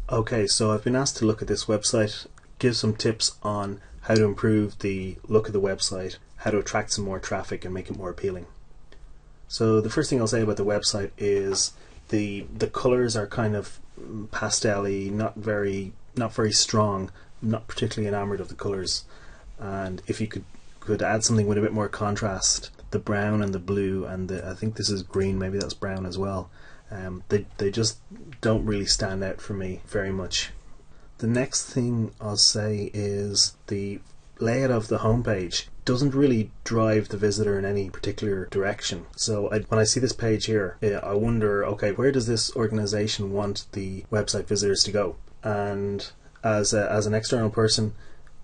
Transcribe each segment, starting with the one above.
Okay, so I've been asked to look at this website, give some tips on how to improve the look of the website, how to attract some more traffic and make it more appealing. So the first thing I'll say about the website is the colors are kind of pastel-y, not very strong. I'm not particularly enamored of the colors, and if you could add something with a bit more contrast, the brown and the blue and I think this is green, maybe that's brown as well. They just don't really stand out for me very much. The next thing I'll say is the layout of the homepage doesn't really drive the visitor in any particular direction. So when I see this page here, I wonder, okay, where does this organization want the website visitors to go? And as an external person,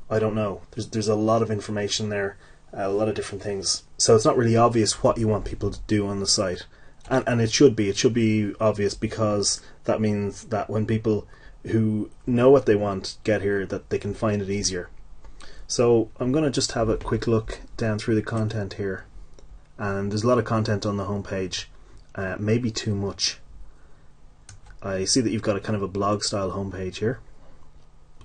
I don't know. There's a lot of information there, a lot of different things. So it's not really obvious what you want people to do on the site. And it should be obvious, because that means that when people who know what they want get here, that they can find it easier. So I'm going to just have a quick look down through the content here, and there's a lot of content on the homepage, maybe too much. I see that you've got a kind of a blog style homepage here.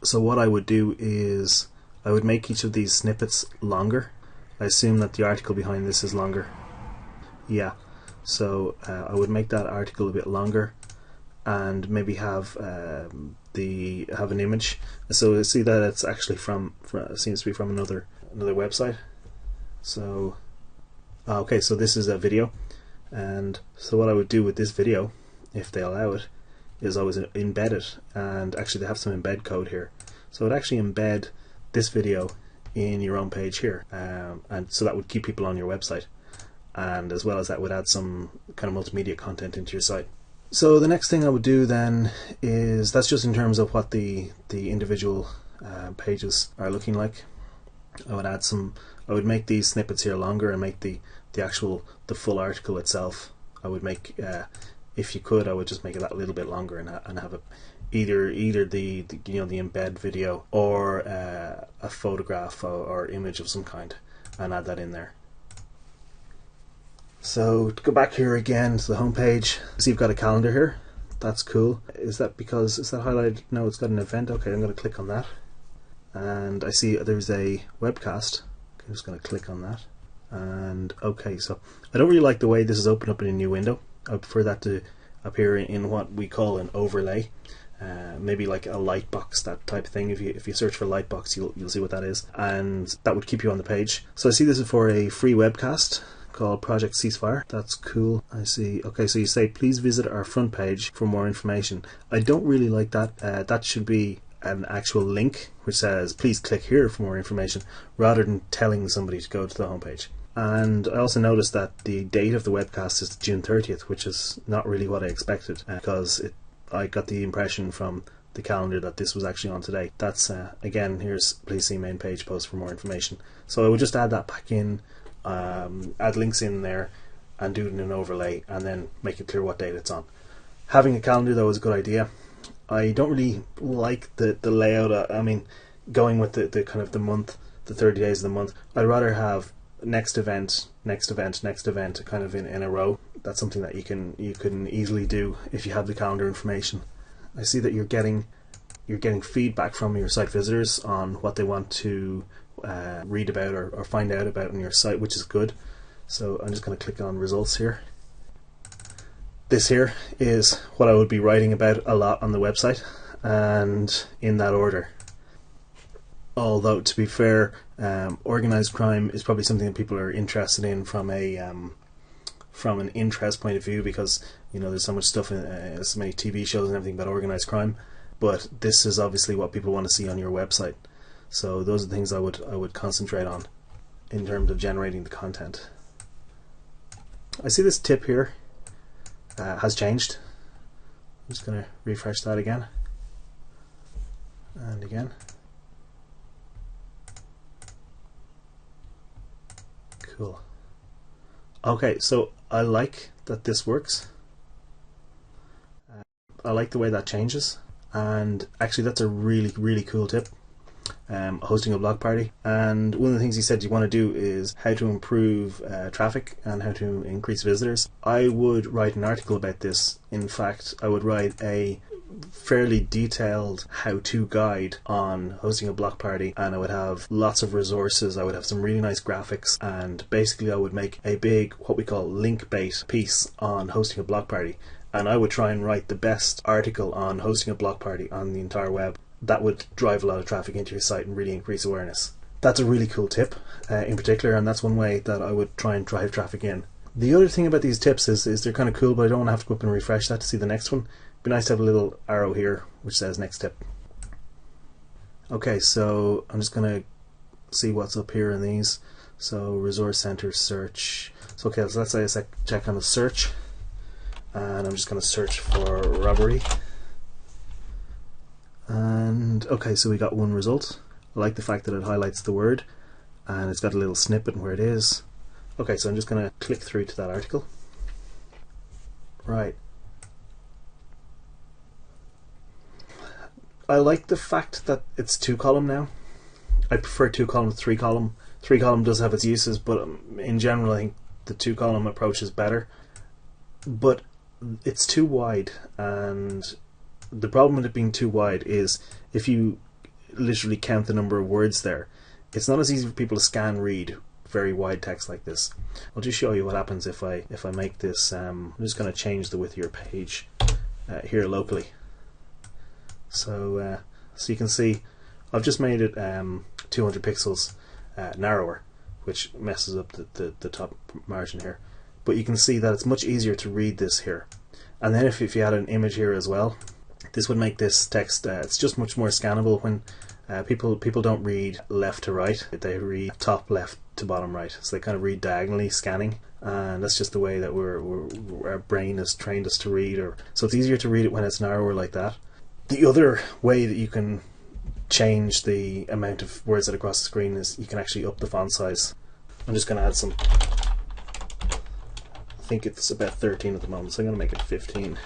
So what I would do is I would make each of these snippets longer. I assume that the article behind this is longer. Yeah. So I would make that article a bit longer, and maybe have an image. So see that it's actually seems to be from another website. So okay, so this is a video, and so what I would do with this video, if they allow it, is I would embed it, and actually they have some embed code here. So I'd actually embed this video in your own page here, and so that would keep people on your website. And as well as that would add some kind of multimedia content into your site. So the next thing I would do then is, that's just in terms of what the individual pages are looking like. I would make these snippets here longer and make the full article itself. I would make, if you could, I would just make it that little bit longer and have it either the embed video or a photograph or image of some kind, and add that in there. So to go back here again to the home page, see you've got a calendar here. That's cool. Is that highlighted? No, it's got an event. Okay, I'm going to click on that, and I see there's a webcast. Okay, I'm just going to click on that, and okay, so I don't really like the way this is opened up in a new window. I prefer that to appear in what we call an overlay, maybe like a lightbox, that type of thing. If you search for lightbox, you'll see what that is, and that would keep you on the page. So I see this is for a free webcast called Project Ceasefire. That's cool. I see. Okay, so you say please visit our front page for more information. I don't really like that. That should be an actual link which says please click here for more information, rather than telling somebody to go to the homepage. And I also noticed that the date of the webcast is June 30th, which is not really what I expected, because I got the impression from the calendar that this was actually on today. That's again, here's please see main page post for more information. So I would just add that back in, add links in there, and do it in an overlay, and then make it clear what date it's on. Having a calendar though is a good idea. I don't really like the layout. I mean, going with the kind of the month, the 30 days of the month. I'd rather have next event, next event, next event, kind of in a row. That's something that you can easily do if you have the calendar information. I see that you're getting feedback from your site visitors on what they want to read about or find out about on your site, which is good. So I'm just going to click on results here. This here is what I would be writing about a lot on the website, and in that order. Although, to be fair, organized crime is probably something that people are interested in from an interest point of view, because there's so much stuff in so many TV shows and everything about organized crime. But this is obviously what people want to see on your website. So those are the things I would concentrate on in terms of generating the content. I see this tip here has changed. I'm just going to refresh that again and again. Cool. Okay, so I like that this works. I like the way that changes, and actually that's a really cool tip. Hosting a blog party, and one of the things he said you want to do is how to improve traffic and how to increase visitors. I would write an article about this. In fact, I would write a fairly detailed how-to guide on hosting a block party, and I would have lots of resources. I would have some really nice graphics, and basically I would make a big, what we call link bait piece on hosting a block party, and I would try and write the best article on hosting a block party on the entire web. That would drive a lot of traffic into your site and really increase awareness. That's a really cool tip in particular, and that's one way that I would try and drive traffic in. The other thing about these tips is they're kind of cool, but I don't want to have to go up and refresh that to see the next one. It'd be nice to have a little arrow here which says next tip. Okay, so I'm just going to see what's up here in these. So resource center search. So okay, so let's say I check on the search, and I'm just going to search for robbery. And okay, so we got one result. I like the fact that it highlights the word and it's got a little snippet where it is. Okay, so I'm just going to click through to that article. Right. I like the fact that it's 2-column now. I prefer 2-column to 3-column. 3-column does have its uses, but in general I think the 2-column approach is better. But it's too wide, and the problem with it being too wide is if you literally count the number of words there, it's not as easy for people to scan read very wide text like this. I'll just show you what happens if I make this. I'm just going to change the width of your page here locally. So you can see I've just made it 200 pixels narrower, which messes up the top margin here. But you can see that it's much easier to read this here. And then if you add an image here as well, this would make this text, it's just much more scannable. When people don't read left to right, they read top left to bottom right, so they kind of read diagonally, scanning, and that's just the way that our brain has trained us to read. So it's easier to read it when it's narrower like that. The other way that you can change the amount of words that are across the screen is you can actually up the font size. I'm just going to add some. I think it's about 13 at the moment, so I'm going to make it 15.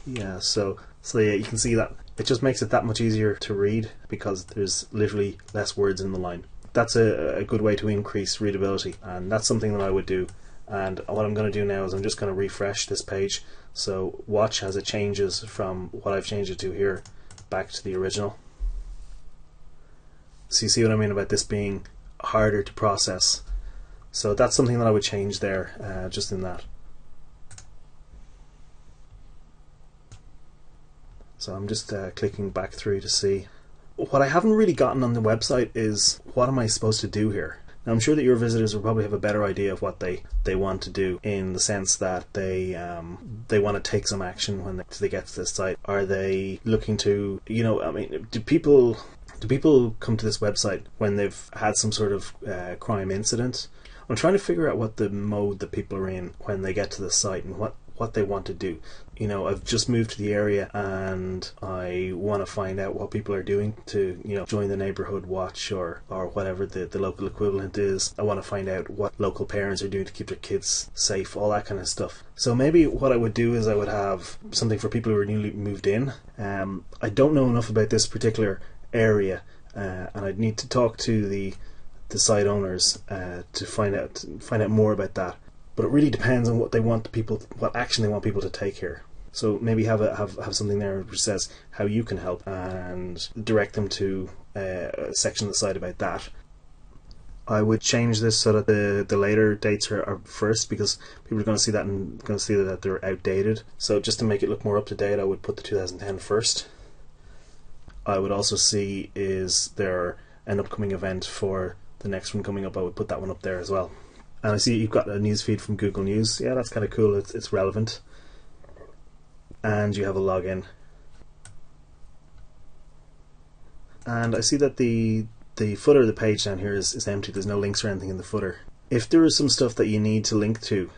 Yeah, so yeah, you can see that it just makes it that much easier to read because there's literally less words in the line. That's a good way to increase readability, and that's something that I would do. And what I'm going to do now is I'm just going to refresh this page, so watch as it changes from what I've changed it to here back to the original. So you see what I mean about this being harder to process. So that's something that I would change there, just in that. So I'm just clicking back through to see. What I haven't really gotten on the website is what am I supposed to do here? Now I'm sure that your visitors will probably have a better idea of what they want to do, in the sense that they want to take some action when they get to this site. Are they looking to, I mean, do people come to this website when they've had some sort of crime incident? I'm trying to figure out what the mode that people are in when they get to the site and what they want to do. I've just moved to the area and I want to find out what people are doing to, join the neighborhood watch or whatever the local equivalent is. I want to find out what local parents are doing to keep their kids safe, all that kind of stuff. So maybe what I would do is I would have something for people who are newly moved in. I don't know enough about this particular area, and I'd need to talk to the site owners to find out more about that. But it really depends on what action they want people to take here. So maybe have something there which says how you can help, and direct them to a section of the site about that. I would change this so that the later dates are first, because people are going to see that and going to see that they're outdated. So just to make it look more up to date, I would put the 2010 first. I would also see is there an upcoming event for the next one coming up. I would put that one up there as well. And I see you've got a news feed from Google News. Yeah, that's kind of cool. It's relevant. And you have a login. And I see that the footer of the page down here is empty. There's no links or anything in the footer. If there is some stuff that you need to link to,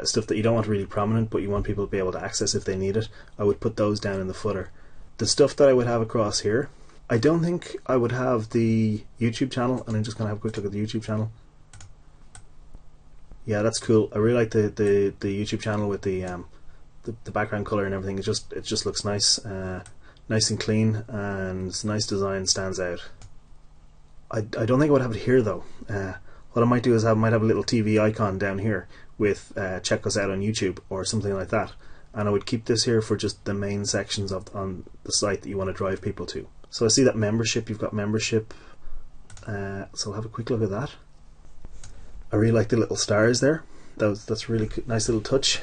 stuff that you don't want really prominent but you want people to be able to access if they need it, I would put those down in the footer. The stuff that I would have across here, I don't think I would have the YouTube channel, and I'm just going to have a quick look at the YouTube channel. Yeah, that's cool. I really like the YouTube channel with the background color and everything. It just looks nice, nice and clean, and it's nice design, stands out. I don't think I would have it here though. What I might do is might have a little TV icon down here with check us out on YouTube or something like that, and I would keep this here for just the main sections on the site that you want to drive people to. So I see that membership, you've got membership, so I'll have a quick look at that. I really like the little stars there. That's really nice little touch.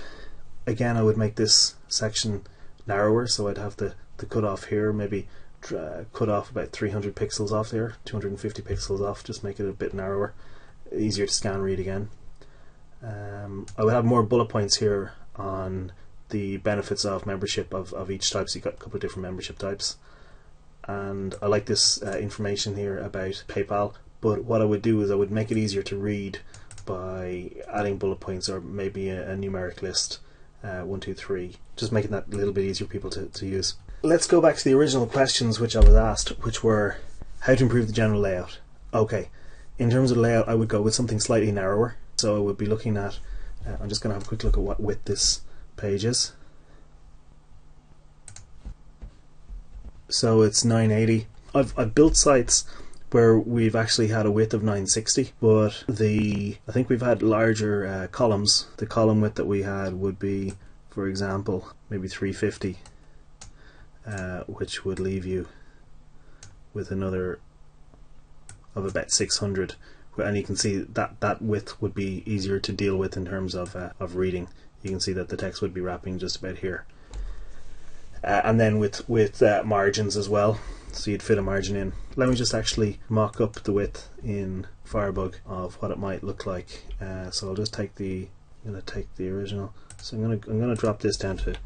Again, I would make this section narrower, so I'd have the cut off here, maybe cut off about 300 pixels off there, 250 pixels off, just make it a bit narrower, easier to scan read again. I would have more bullet points here on the benefits of membership of each type, so you've got a couple of different membership types. And I like this information here about PayPal, but what I would do is I would make it easier to read by adding bullet points or maybe a numeric list, 1, 2, 3, just making that a little bit easier for people to use. Let's go back to the original questions which I was asked, which were how to improve the general layout. Okay, in terms of layout, I would go with something slightly narrower. So I would be looking at, I'm just going to have a quick look at what width this page is. So it's 980. I've built sites where we've actually had a width of 960, but I think we've had larger columns. The column width that we had would be, for example, maybe 350, which would leave you with another of about 600, and you can see that width would be easier to deal with in terms of reading. You can see that the text would be wrapping just about here, and then with margins as well, so you'd fit a margin in. Let me just actually mock up the width in Firebug of what it might look like. So I'll just take the original. So I'm gonna drop this down to,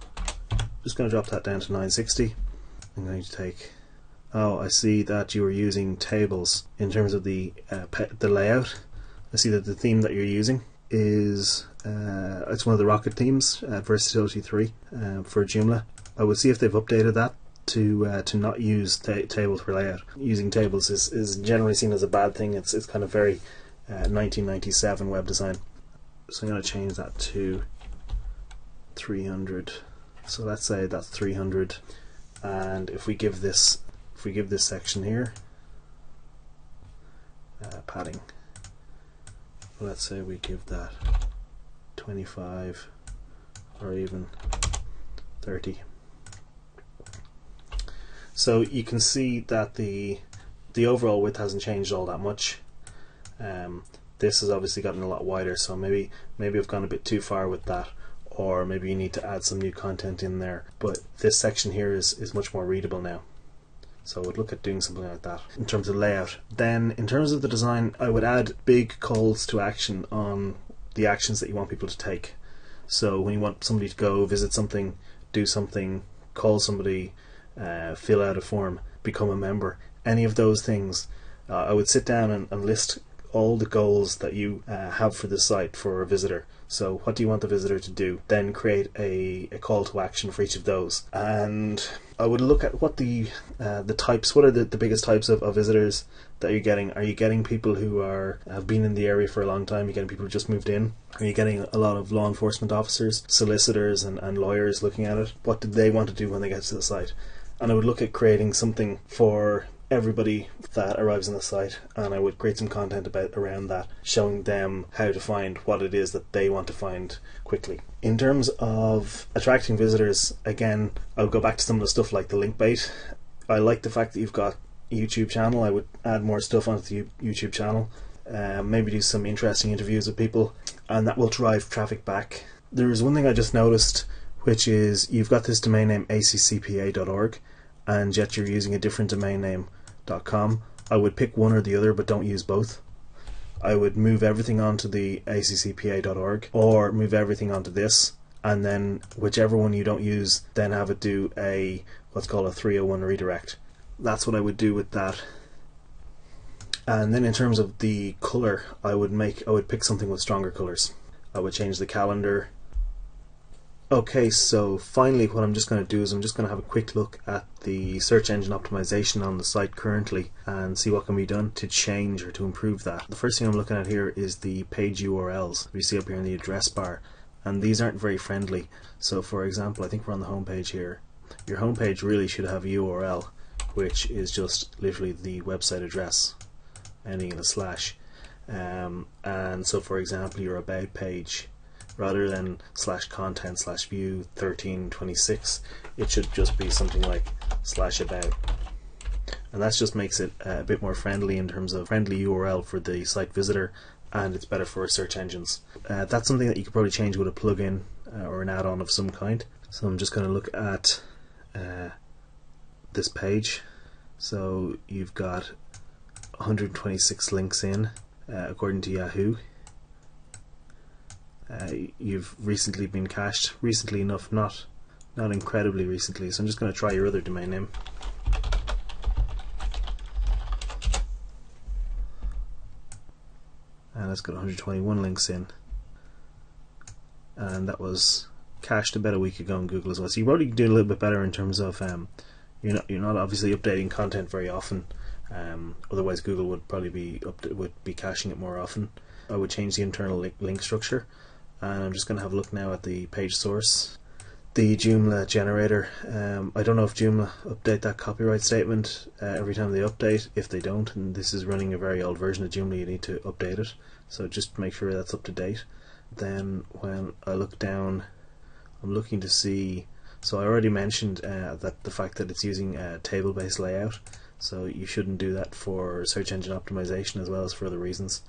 just gonna drop that down to 960. I'm going to take, oh, I see that you are using tables in terms of the layout. I see that the theme that you're using is it's one of the Rocket themes, Versatility 3 for Joomla. I will see if they've updated that to not use tables for layout. Using tables is generally seen as a bad thing. It's kind of very 1997 web design. So I'm going to change that to 300. So let's say that's 300, and if we give this section here padding, let's say we give that 25 or even 30. So you can see that the overall width hasn't changed all that much. This has obviously gotten a lot wider, so maybe I've gone a bit too far with that, or maybe you need to add some new content in there. But this section here is much more readable now. So I would look at doing something like that in terms of layout. Then in terms of the design, I would add big calls to action on the actions that you want people to take. So when you want somebody to go visit something, do something, call somebody, fill out a form, become a member, any of those things, I would sit down and list all the goals that you have for the site for a visitor. So what do you want the visitor to do? Then create a call to action for each of those. And I would look at what the types, what are the biggest types of visitors that you're getting. Are you getting people who have been in the area for a long time? Are you getting people who just moved in? Are you getting a lot of law enforcement officers, solicitors and lawyers looking at it? What do they want to do when they get to the site? And I would look at creating something for everybody that arrives on the site, and I would create some content around that, showing them how to find what it is that they want to find quickly. In terms of attracting visitors, again, I would go back to some of the stuff like the link bait. I like the fact that you've got a YouTube channel. I would add more stuff onto the YouTube channel, maybe do some interesting interviews with people, and that will drive traffic back. There is one thing I just noticed, which is you've got this domain name accpa.org, and yet you're using a different domain name .com. I would pick one or the other, but don't use both. I would move everything onto the accpa.org, or move everything onto this, and then whichever one you don't use, then have it do a what's called a 301 redirect. That's what I would do with that. And then in terms of the color, I would pick something with stronger colors. I would change the calendar. Okay, so finally what I'm just going to do is I'm just going to have a quick look at the search engine optimization on the site currently and see what can be done to change or to improve that. The first thing I'm looking at here is the page URLs we see up here in the address bar, and these aren't very friendly. So for example, I think we're on the home page here. Your home page really should have a URL, which is just literally the website address ending in a slash. And so for example, your about page rather than /content/view 1326, it should just be something like /about. And that just makes it a bit more friendly in terms of friendly URL for the site visitor, and it's better for search engines. That's something that you could probably change with a plugin or an add-on of some kind. So I'm just going to look at this page. So you've got 126 links in according to Yahoo. You've recently been cached, recently enough, not incredibly recently, so I'm just going to try your other domain name. And it's got 121 links in, and that was cached about a week ago on Google as well. So you're probably doing a little bit better in terms of you're not obviously updating content very often. Otherwise, Google would probably be caching it more often. I would change the internal link structure, and I'm just going to have a look now at the page source. The Joomla generator. I don't know if Joomla update that copyright statement every time they update. If they don't, and this is running a very old version of Joomla, you need to update it. So just make sure that's up to date. Then when I look down, I'm looking to see. So I already mentioned that the fact that it's using a table-based layout. So you shouldn't do that for search engine optimization as well as for other reasons.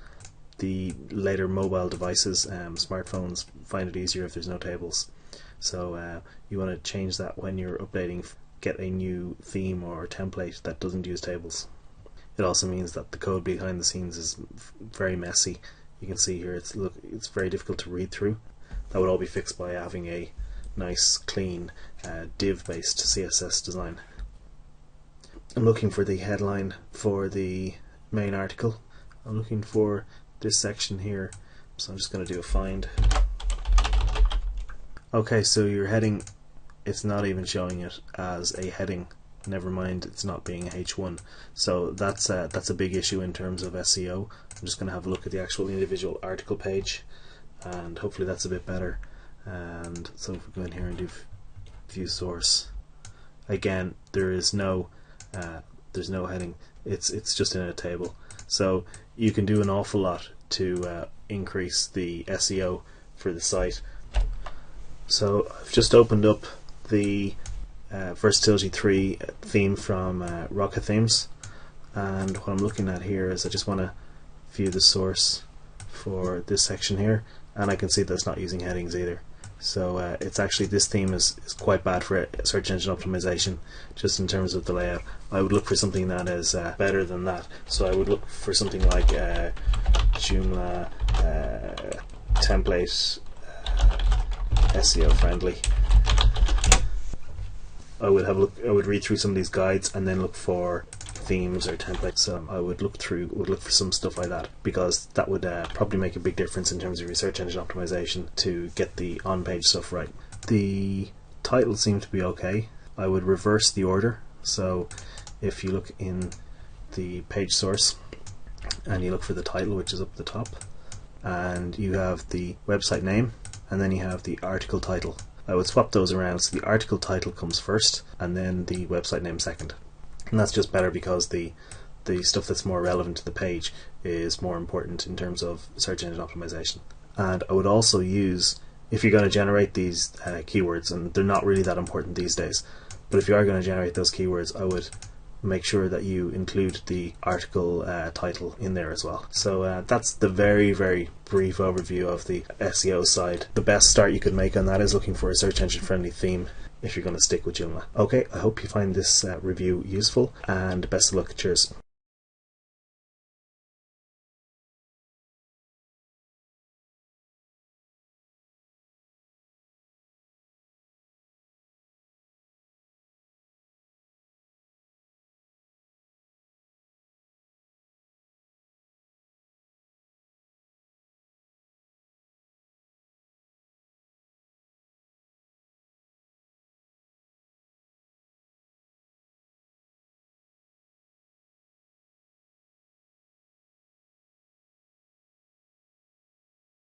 The later mobile devices, smartphones, find it easier if there's no tables. So you want to change that when you're updating. Get a new theme or template that doesn't use tables. It also means that the code behind the scenes is very messy. You can see here it's very difficult to read through. That would all be fixed by having a nice clean div-based CSS design. I'm looking for the headline for the main article. I'm looking for this section here, so I'm just going to do a find. Okay, so your heading, it's not even showing it as a heading. Never mind, it's not being a H1. So that's a big issue in terms of SEO. I'm just going to have a look at the actual individual article page, and hopefully that's a bit better. And so if we go in here and do view source, again there's no heading. It's just in a table. So you can do an awful lot to increase the SEO for the site. So I've just opened up the Versatility 3 theme from Rocket Themes, and what I'm looking at here is I just want to view the source for this section here, and I can see that it's not using headings either. So it's actually, this theme is quite bad for search engine optimization, just in terms of the layout. I would look for something that is better than that. So I would look for something like Joomla template SEO friendly. I would read through some of these guides and then look for themes or templates. I would look for some stuff like that, because that would probably make a big difference in terms of your search engine optimization to get the on-page stuff right. The title seemed to be okay. I would reverse the order. So if you look in the page source and you look for the title, which is up the top, and you have the website name, and then you have the article title, I would swap those around so the article title comes first and then the website name second. And that's just better because the stuff that's more relevant to the page is more important in terms of search engine optimization. And I would also use, if you're going to generate these keywords, and they're not really that important these days, but if you are going to generate those keywords, I would make sure that you include the article title in there as well. So that's the very, very brief overview of the SEO side. The best start you could make on that is looking for a search engine friendly theme if you're going to stick with Joomla. Okay, I hope you find this review useful, and best of luck. Cheers.